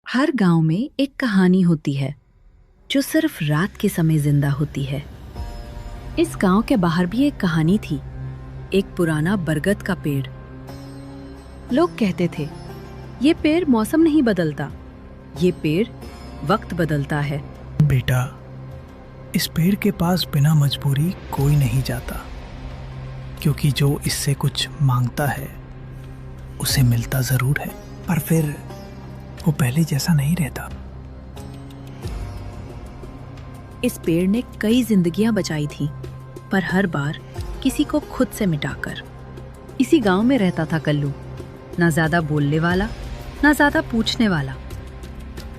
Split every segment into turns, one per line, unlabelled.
हर गांव में एक कहानी होती है जो सिर्फ रात के समय जिंदा होती है। इस गांव के बाहर भी एक कहानी थी, एक पुराना बरगद का पेड़। लोग कहते थे, ये पेड़ मौसम नहीं बदलता, ये पेड़ वक्त बदलता है।
बेटा, इस पेड़ के पास बिना मजबूरी कोई नहीं जाता, क्योंकि जो इससे कुछ मांगता है उसे मिलता जरूर है, पर फिर वो पहले जैसा नहीं रहता।
इस पेड़ ने कई जिंदगियां बचाई थी, पर हर बार किसी को खुद से मिटाकर। इसी गांव में रहता था कल्लू, ना ज्यादा बोलने वाला, ना ज्यादा पूछने वाला।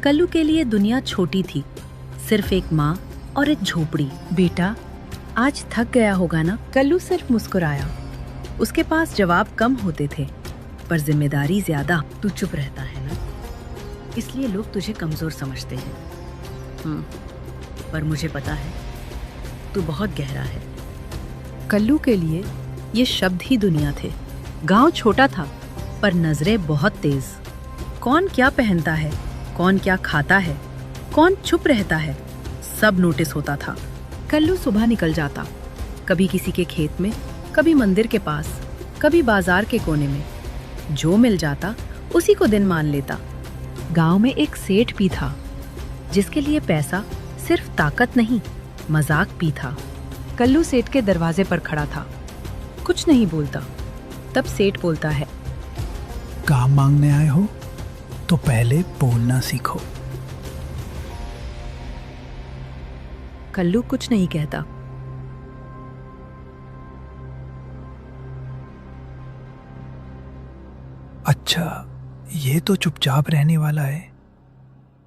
कल्लू के लिए दुनिया छोटी थी, सिर्फ एक माँ और एक झोपड़ी। बेटा, आज थक गया होगा ना? कल्लू सिर्फ मुस्कुराया। उसके पास जवाब कम होते थे, पर जिम्मेदारी ज्यादा। तू चुप रहता है ना, इसलिए लोग तुझे कमजोर समझते हैं। पर मुझे पता है तू बहुत गहरा है। कल्लू के लिए ये शब्द ही दुनिया थे। गांव छोटा था, पर नजरें बहुत तेज। कौन क्या पहनता है, कौन क्या खाता है, कौन चुप रहता है, सब नोटिस होता था। कल्लू सुबह निकल जाता, कभी किसी के खेत में, कभी मंदिर के पास, कभी बाजार के कोने में। जो मिल जाता उसी को दिन मान लेता। गांव में एक सेठ भी था, जिसके लिए पैसा सिर्फ ताकत नहीं, मजाक भी था। कल्लू सेठ के दरवाजे पर खड़ा था, कुछ नहीं बोलता। तब सेठ बोलता है,
काम मांगने आए हो तो पहले बोलना सीखो।
कल्लू कुछ नहीं कहता।
अच्छा, ये तो चुपचाप रहने वाला है।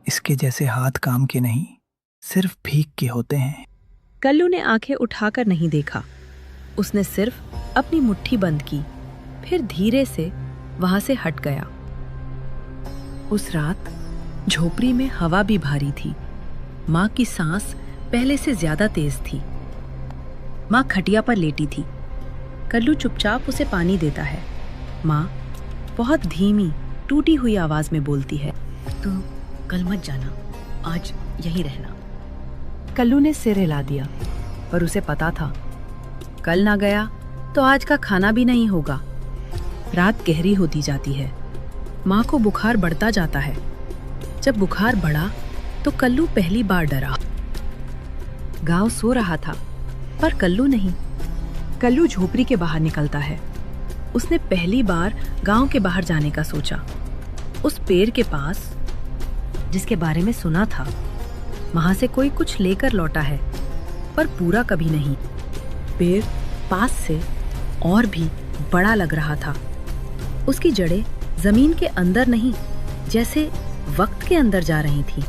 इसके जैसे हाथ काम के नहीं, सिर्फ भीख के होते हैं।
कल्लू ने आंखें उठाकर नहीं देखा। उसने सिर्फ अपनी मुट्ठी बंद की, फिर धीरे से वहां से हट गया। उस रात झोपड़ी में हवा भी भारी थी। माँ की सांस पहले से ज्यादा तेज थी। माँ खटिया पर लेटी थी। कल्लू चुपचाप उसे पानी देता है। माँ बहुत धीमी, टूटी हुई आवाज में बोलती है, तू कल मत जाना, आज यहीं रहना। कल्लू ने सिर हिला दिया, पर उसे पता था कल ना गया तो आज का खाना भी नहीं होगा। रात गहरी होती जाती है। माँ को बुखार बढ़ता जाता है। जब बुखार बढ़ा तो कल्लू पहली बार डरा। गांव सो रहा था, पर कल्लू नहीं। कल्लू झोपड़ी के बाहर निकलता है। उसने पहली बार गांव के बाहर जाने का सोचा। उस पेड़ के पास, जिसके बारे में सुना था, वहां से कोई कुछ लेकर लौटा है, पर पूरा कभी नहीं। पेड़ पास से और भी बड़ा लग रहा था। उसकी जड़ें जमीन के अंदर नहीं, जैसे वक्त के अंदर जा रही थी।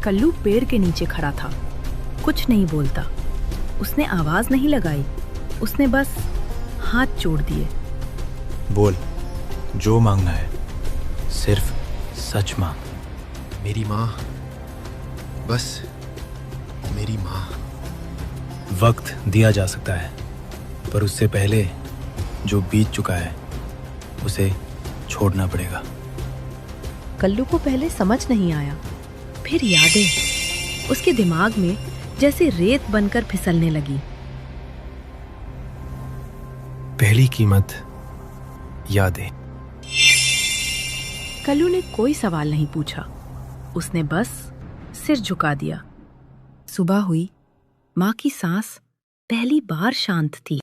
कल्लू पेड़ के नीचे खड़ा था, कुछ नहीं बोलता। उसने आवाज नहीं लगाई, उसने बस हाथ जोड़ दिए।
बोल, जो मांगना है, सिर्फ सच मांग।
मेरी माँ, बस मेरी माँ।
वक्त दिया जा सकता है, पर उससे पहले जो बीत चुका है उसे छोड़ना पड़ेगा।
कल्लू को पहले समझ नहीं आया, फिर यादें उसके दिमाग में जैसे रेत बनकर फिसलने लगी।
पहली कीमत, यादें।
कल्लू ने कोई सवाल नहीं पूछा, उसने बस सिर झुका दिया। सुबह हुई। माँ की सांस पहली बार शांत थी।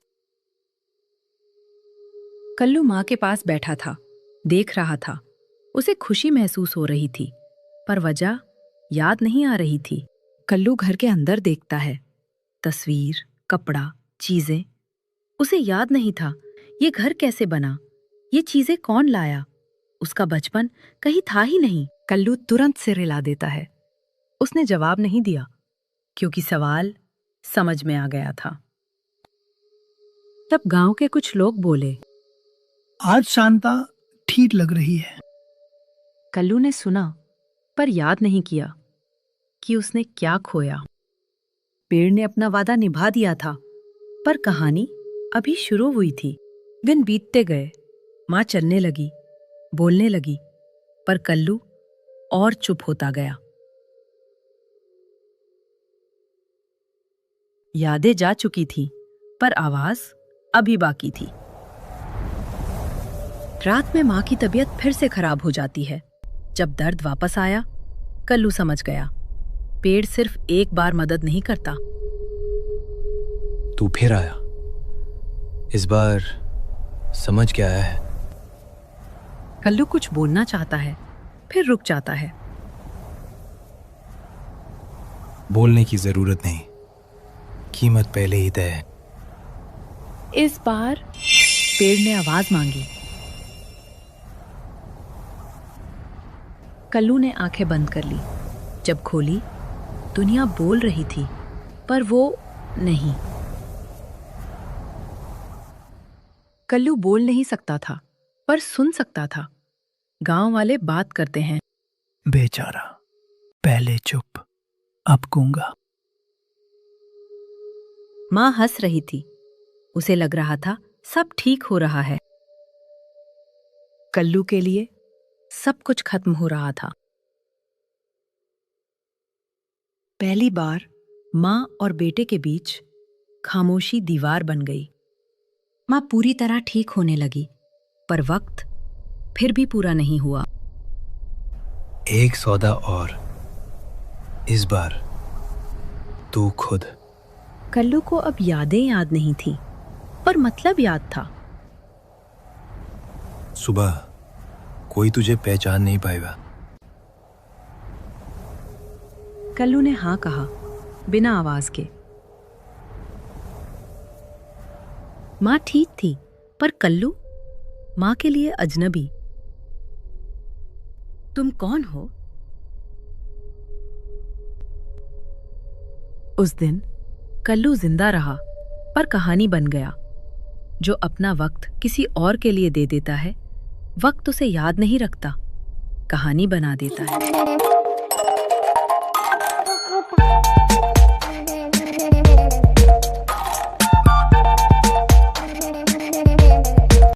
कल्लू माँ के पास बैठा था, देख रहा था। उसे खुशी महसूस हो रही थी, पर वजह याद नहीं आ रही थी। कल्लू घर के अंदर देखता है, तस्वीर, कपड़ा, चीजें। उसे याद नहीं था ये घर कैसे बना, ये चीजें कौन लाया। उसका बचपन कहीं था ही नहीं। कल्लू तुरंत सिर हिला देता है। उसने जवाब नहीं दिया, क्योंकि सवाल समझ में आ गया था। तब गांव के कुछ लोग बोले,
आज शांता ठीक लग रही है।
कल्लू ने सुना, पर याद नहीं किया कि उसने क्या खोया। पेड़ ने अपना वादा निभा दिया था, पर कहानी अभी शुरू हुई थी। दिन बीतते गए। माँ चलने लगी, बोलने लगी, पर कल्लू और चुप होता गया। यादें जा चुकी थी, पर आवाज अभी बाकी थी। रात में माँ की तबीयत फिर से खराब हो जाती है। जब दर्द वापस आया, कल्लू समझ गया, पेड़ सिर्फ एक बार मदद नहीं करता।
तू फिर आया। इस बार समझ क्या आया है?
कल्लू कुछ बोलना चाहता है, फिर रुक जाता है।
बोलने की जरूरत नहीं, कीमत पहले ही तय है।
इस बार पेड़ ने आवाज मांगी। कल्लू ने आंखें बंद कर ली। जब खोली, दुनिया बोल रही थी, पर वो नहीं। कल्लू बोल नहीं सकता था, पर सुन सकता था। गांव वाले बात करते हैं।
बेचारा, पहले चुप, अब गूंगा।
माँ हंस रही थी। उसे लग रहा था सब ठीक हो रहा है। कल्लू के लिए सब कुछ खत्म हो रहा था। पहली बार माँ और बेटे के बीच खामोशी दीवार बन गई। माँ पूरी तरह ठीक होने लगी, पर वक्त फिर भी पूरा नहीं हुआ।
एक सौदा और, इस बार तू खुद।
कल्लू को अब यादें याद नहीं थी, पर मतलब याद था।
सुबह कोई तुझे पहचान नहीं पाएगा।
कल्लू ने हाँ कहा, बिना आवाज के। माँ ठीक थी, पर कल्लू माँ के लिए अजनबी। तुम कौन हो? उस दिन कल्लू जिंदा रहा, पर कहानी बन गया। जो अपना वक्त किसी और के लिए दे देता है, वक्त उसे याद नहीं रखता, कहानी बना देता है।